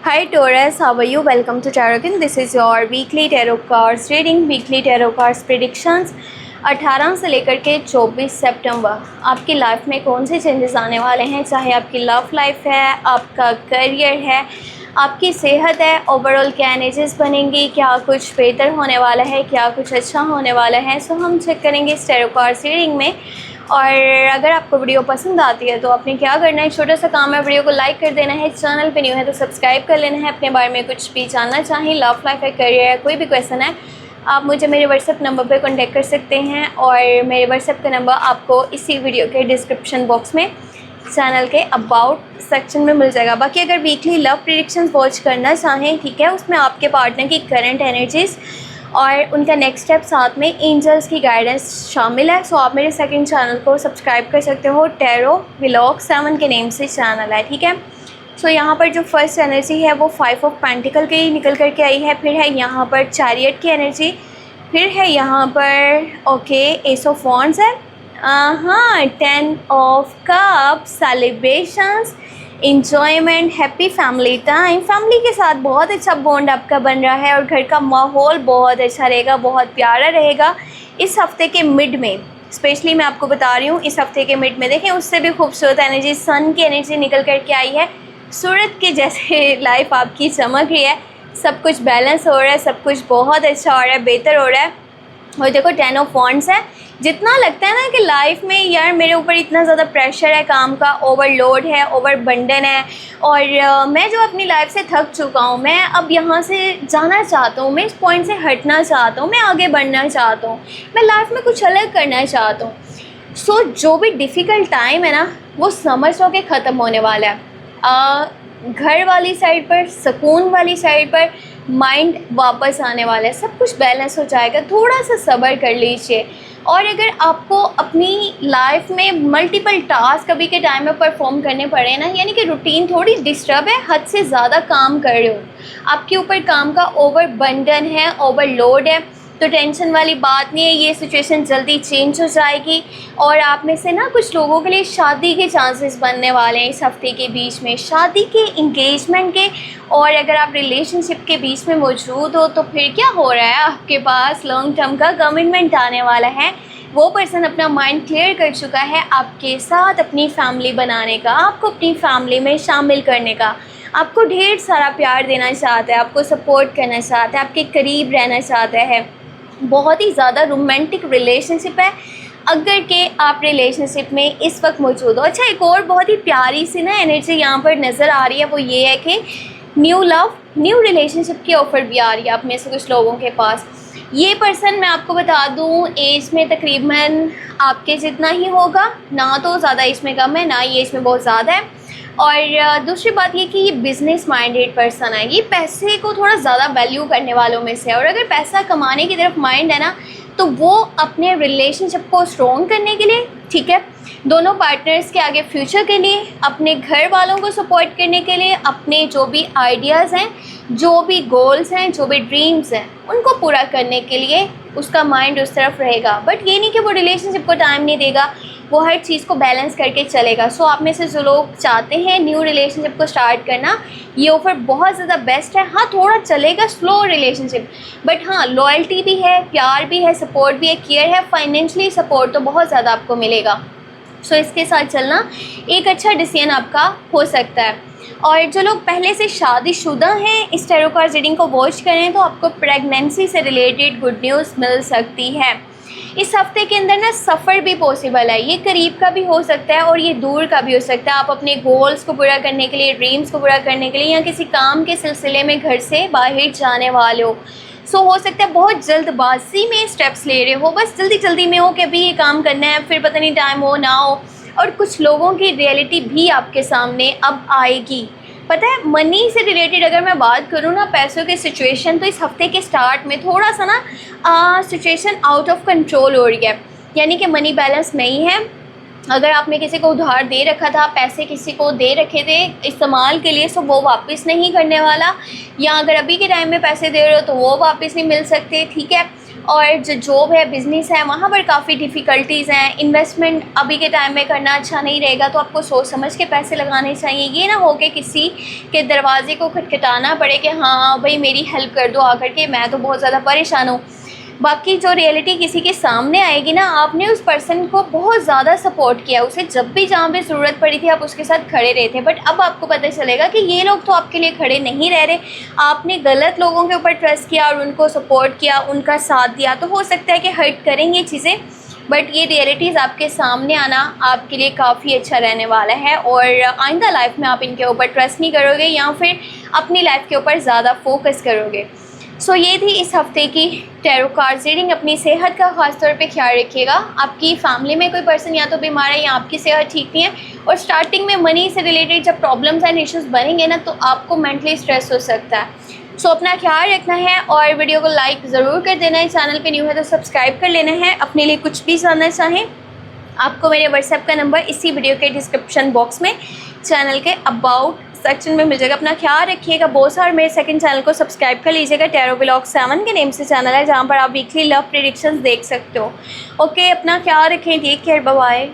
Hi Taurus, how are you? Welcome to Tarot King. This is your weekly tarot cards reading, weekly tarot cards predictions। 18 से लेकर के 24 सितंबर आपकी life में कौन से चेंजेस आने वाले हैं, चाहे आपकी लव लाइफ है, आपका करियर है, आपकी सेहत है, ओवरऑल क्या एनर्जीज बनेंगी, क्या कुछ बेहतर होने वाला है, क्या कुछ अच्छा होने वाला है। सो हम चेक करेंगे इस टैरो कार्ड्स रीडिंग में। और अगर आपको वीडियो पसंद आती है तो आपने क्या करना है, छोटा सा काम है, वीडियो को लाइक कर देना है, चैनल पे न्यू है तो सब्सक्राइब कर लेना है। अपने बारे में कुछ भी जानना चाहें, लव लाइफ है, करियर है, कोई भी क्वेश्चन है, आप मुझे मेरे व्हाट्सएप नंबर पे कांटेक्ट कर सकते हैं। और मेरे व्हाट्सएप का नंबर आपको इसी वीडियो के डिस्क्रिप्शन बॉक्स में चैनल के अबाउट सेक्शन में मिल जाएगा। बाकी अगर वीकली लव प्रेडिक्शंस वॉच करना चाहें, ठीक है, उसमें आपके पार्टनर की करंट एनर्जीज़ और उनका नेक्स्ट स्टेप, साथ में एंजल्स की गाइडेंस शामिल है। सो आप मेरे सेकंड चैनल को सब्सक्राइब कर सकते हो, टैरो व्लॉग 7 के नेम से चैनल है, ठीक है। सो यहाँ पर जो फर्स्ट एनर्जी है वो 5 ऑफ पेंटिकल की ही निकल करके आई है, फिर है यहाँ पर चैरियट की एनर्जी, फिर है यहाँ पर एस ऑफ वॉन्ड्स है, हाँ 10 of cups, celebrations, enjoyment, happy family time, family के साथ बहुत अच्छा बॉन्ड आपका बन रहा है और घर का माहौल बहुत अच्छा रहेगा, बहुत प्यारा रहेगा इस हफ्ते के मिड में। स्पेशली मैं आपको बता रही हूँ इस हफ्ते के मिड में देखें उससे भी खूबसूरत एनर्जी, सन की एनर्जी निकल करके आई है, सूरज के जैसे लाइफ आपकी चमक रही है, सब कुछ बैलेंस हो रहा है, सब कुछ बहुत अच्छा हो रहा है, बेहतर हो रहा है। और देखो 10 ऑफ वॉन्ड्स है, जितना लगता है ना कि लाइफ में यार मेरे ऊपर इतना ज़्यादा प्रेशर है, काम का ओवरलोड है, ओवरबर्डन है और मैं जो अपनी लाइफ से थक चुका हूँ, मैं अब यहाँ से जाना चाहता हूँ, मैं इस पॉइंट से हटना चाहता हूँ, मैं आगे बढ़ना चाहता हूँ, मैं लाइफ में कुछ अलग करना चाहता हूँ। सो जो भी डिफ़िकल्ट टाइम है ना वो समझ लो कि ख़त्म होने वाला है। घर वाली साइड पर, सुकून वाली साइड पर माइंड वापस आने वाला है, सब कुछ बैलेंस हो जाएगा, थोड़ा सा सब्र कर लीजिए। और अगर आपको अपनी लाइफ में मल्टीपल टास्क अभी के टाइम में परफॉर्म करने पड़े ना, यानी कि रूटीन थोड़ी डिस्टर्ब है, हद से ज़्यादा काम कर रहे हो, आपके ऊपर काम का ओवरबर्डन है, ओवरलोड है, तो टेंशन वाली बात नहीं है, ये सिचुएशन जल्दी चेंज हो जाएगी। और आप में से ना कुछ लोगों के लिए शादी के चांसेस बनने वाले हैं इस हफ्ते के बीच में, शादी के, इंगेजमेंट के। और अगर आप रिलेशनशिप के बीच में मौजूद हो तो फिर क्या हो रहा है, आपके पास लॉन्ग टर्म का कमिटमेंट आने वाला है, वो पर्सन अपना माइंड क्लियर कर चुका है आपके साथ अपनी फैमिली बनाने का, आपको अपनी फैमिली में शामिल करने का, आपको ढेर सारा प्यार देना चाहता है, आपको सपोर्ट करना चाहता है, आपके करीब रहना चाहता है। बहुत ही ज़्यादा रोमांटिक रिलेशनशिप है अगर के आप रिलेशनशिप में इस वक्त मौजूद हो। अच्छा, एक और बहुत ही प्यारी सी ना एनर्जी यहाँ पर नज़र आ रही है, वो ये है कि न्यू लव, न्यू रिलेशनशिप की ऑफ़र भी आ रही है आप में से कुछ लोगों के पास। ये पर्सन मैं आपको बता दूँ एज में तकरीबन आपके जितना ही होगा, ना तो ज़्यादा एज में कम है, ना ही एज में बहुत ज़्यादा है। और दूसरी बात ये कि ये बिज़नेस माइंडेड पर्सन है, ये पैसे को थोड़ा ज़्यादा वैल्यू करने वालों में से है। और अगर पैसा कमाने की तरफ माइंड है ना तो वो अपने रिलेशनशिप को स्ट्रॉन्ग करने के लिए, ठीक है, दोनों पार्टनर्स के आगे फ्यूचर के लिए, अपने घर वालों को सपोर्ट करने के लिए, अपने जो भी आइडियाज़ हैं, जो भी गोल्स हैं, जो भी ड्रीम्स हैं, उनको पूरा करने के लिए उसका माइंड उस तरफ रहेगा। बट ये नहीं कि वो रिलेशनशिप को टाइम नहीं देगा, वो हर चीज़ को बैलेंस करके चलेगा। सो आप में से जो लोग चाहते हैं न्यू रिलेशनशिप को स्टार्ट करना, ये ऑफ़र बहुत ज़्यादा बेस्ट है। हाँ, थोड़ा चलेगा स्लो रिलेशनशिप, बट हाँ लॉयल्टी भी है, प्यार भी है, सपोर्ट भी है, केयर है, फाइनेंशियली सपोर्ट तो बहुत ज़्यादा आपको मिलेगा। सो इसके साथ चलना एक अच्छा डिसीजन आपका हो सकता है। और जो लोग पहले से शादीशुदा हैं इस टैरो कार्ड रीडिंग को वॉच करें तो आपको प्रेगनेंसी से रिलेटेड गुड न्यूज़ मिल सकती है। इस हफ्ते के अंदर ना सफ़र भी पॉसिबल है, ये करीब का भी हो सकता है और ये दूर का भी हो सकता है। आप अपने गोल्स को पूरा करने के लिए, ड्रीम्स को पूरा करने के लिए या किसी काम के सिलसिले में घर से बाहर जाने वाले हो। सो हो सकता है बहुत जल्दबाजी में स्टेप्स ले रहे हो, बस जल्दी जल्दी में हो कि अभी ये काम करना है, फिर पता नहीं टाइम हो ना हो। और कुछ लोगों की रियलिटी भी आपके सामने अब आएगी। पता है, मनी से रिलेटेड अगर मैं बात करूँ ना, पैसों की सिचुएशन, तो इस हफ्ते के स्टार्ट में थोड़ा सा ना सिचुएशन आउट ऑफ कंट्रोल हो रही है, यानी कि मनी बैलेंस नहीं है। अगर आपने किसी को उधार दे रखा था, पैसे किसी को दे रखे थे इस्तेमाल के लिए, सो वो वापस नहीं करने वाला, या अगर अभी के टाइम में पैसे दे रहे हो तो वो वापस नहीं मिल सकते, ठीक है। और जो जॉब है, बिज़नेस है, वहाँ पर काफ़ी डिफ़िकल्टीज़ हैं। इन्वेस्टमेंट अभी के टाइम में करना अच्छा नहीं रहेगा, तो आपको सोच समझ के पैसे लगाने चाहिए। ये ना हो कि किसी के दरवाजे को खटखटाना पड़े कि हाँ भाई मेरी हेल्प कर दो आकर के, मैं तो बहुत ज़्यादा परेशान हूँ। बाकी जो रियलिटी किसी के सामने आएगी ना, आपने उस पर्सन को बहुत ज़्यादा सपोर्ट किया, उसे जब भी जहाँ पे ज़रूरत पड़ी थी आप उसके साथ खड़े रहे थे, बट अब आपको पता चलेगा कि ये लोग तो आपके लिए खड़े नहीं रह रहे। आपने गलत लोगों के ऊपर ट्रस्ट किया और उनको सपोर्ट किया, उनका साथ दिया। तो हो सकता है कि हर्ट करेंगे चीज़ें, बट ये रियलिटीज़ आपके सामने आना आपके लिए काफ़ी अच्छा रहने वाला है। और आइंदा लाइफ में आप इनके ऊपर ट्रस्ट नहीं करोगे या फिर अपनी लाइफ के ऊपर ज़्यादा फोकस करोगे। सो ये थी इस हफ्ते की टैरो कार्ड्स रीडिंग। अपनी सेहत का ख़ास तौर पे ख्याल रखिएगा। आपकी फैमिली में कोई पर्सन या तो बीमार है या आपकी सेहत ठीक नहीं है, और स्टार्टिंग में मनी से रिलेटेड जब प्रॉब्लम्स एंड इश्यूज बनेंगे ना, तो आपको मेंटली स्ट्रेस हो सकता है। सो अपना ख्याल रखना है और वीडियो को लाइक ज़रूर कर देना है। चैनल पे न्यू है तो सब्सक्राइब कर लेना है। अपने लिए कुछ भी जानना चाहें, आपको मेरे व्हाट्सएप का नंबर इसी वीडियो के डिस्क्रिप्शन बॉक्स में चैनल के अबाउट सेक्शन में मिल जाएगा। अपना ख्याल रखिएगा बहुत सारा। मेरे सेकंड चैनल को सब्सक्राइब कर लीजिएगा। टैरो व्लॉग 7 के नेम से चैनल है, जहाँ पर आप वीकली लव प्रेडिक्शंस देख सकते हो। ओके, अपना ख्याल रखें। Take care, bye bye.